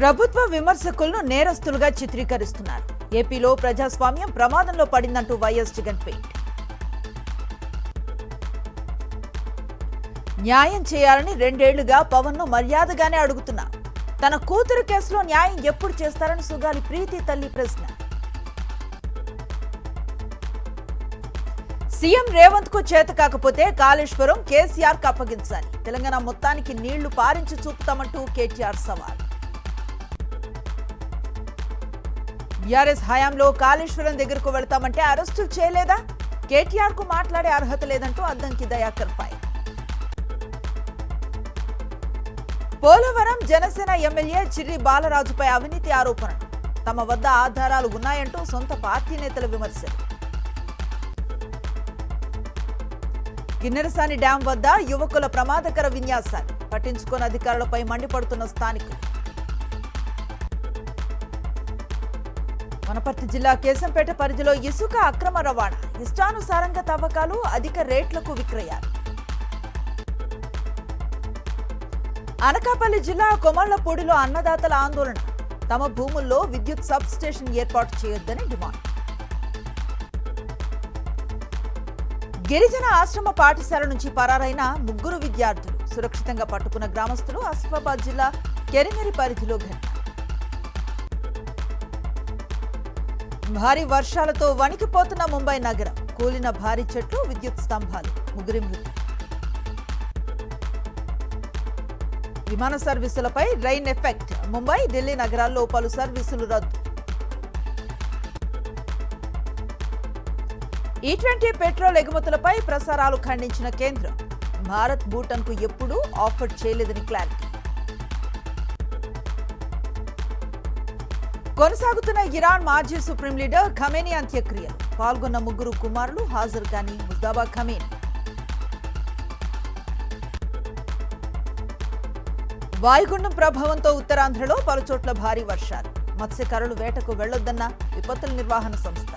ప్రభుత్వ విమర్శకులను నేరస్తులుగా చిత్రీకరిస్తున్నారు. ఏపీలో ప్రజాస్వామ్యం ప్రమాదంలో పడిందంటూ వైఎస్ జగన్ ట్వీట్. న్యాయం చేయాలని 2 ఏళ్లుగా పవన్ ను మర్యాదగానే అడుగుతున్నా. తన కూతురు కేసులో న్యాయం ఎప్పుడు చేస్తారని సుగాలి ప్రీతి తల్లి ప్రశ్న. సీఎం రేవంత్ కు చేత కాకపోతే కాళేశ్వరం కేసీఆర్ కు అప్పగించాలి. తెలంగాణ మొత్తానికి నీళ్లు పారించి చూపుతామంటూ కేటీఆర్ సవాల్. బీఆర్ఎస్ హయాంలో కాళేశ్వరం దగ్గరకు వెళ్తామంటే అరెస్టులు చేయలేదా? కేటీఆర్ కు మాట్లాడే అర్హత లేదంటూ అద్దంకి దయాకర్ పై. పోలవరం జనసేన ఎమ్మెల్యే చిర్రి బాలరాజుపై అవినీతి ఆరోపణలు. తమ వద్ద ఆధారాలు ఉన్నాయంటూ సొంత పార్టీ నేతల విమర్శలు. కిన్నెరసాని డ్యాం వద్ద యువకుల ప్రమాదకర విన్యాసాలు. పట్టించుకోని అధికారులపై మండిపడుతున్న స్థానికులు. వనపర్తి జిల్లా కేశంపేట పరిధిలో ఇసుక అక్రమ రవాణా. ఇష్టానుసారంగా తవ్వకాలు, అధిక రేట్లకు విక్రయాలు. అనకాపల్లి జిల్లా కొమళ్లపూడిలో అన్నదాతల ఆందోళన. తమ భూముల్లో విద్యుత్ సబ్ స్టేషన్ ఏర్పాటు చేయొద్దని డిమాండ్. గిరిజన ఆశ్రమ పాఠశాల నుంచి పరారైన 3 విద్యార్థులు సురక్షితంగా పట్టుకున్న గ్రామస్తులు. ఆసిఫాబాద్ జిల్లా కెరిమెరి పరిధిలో ఘటన. భారీ వర్షాలతో వణికిపోతున్న ముంబై నగరం. కూలిన భారీ చెట్లు, విద్యుత్ స్తంభాలు. 3 మృతి. విమాన సర్వీసులపై రైన్ ఎఫెక్ట్. ముంబై, ఢిల్లీ నగరాల్లో పలు సర్వీసులు రద్దు. E20 పెట్రోల్ ఎగుమతులపై ప్రసారాలు ఖండించిన కేంద్రం. భారత్ భూటాన్ కు ఎప్పుడూ ఆఫర్ చేయలేదని క్లారిటీ. కొనసాగుతున్న ఇరాన్ మాజీ సుప్రీం లీడర్ ఖమేనీ అంత్యక్రియలు. పాల్గొన్న 3 కుమారులు హాజరు కాని ముజ్తబా ఖమేనీ. వాయుగుండం ప్రభావంతో ఉత్తరాంధ్రలో పలుచోట్ల భారీ వర్షాలు. మత్స్యకారులు వేటకు వెళ్లొద్దన్న విపత్తుల నిర్వహణ సంస్థ.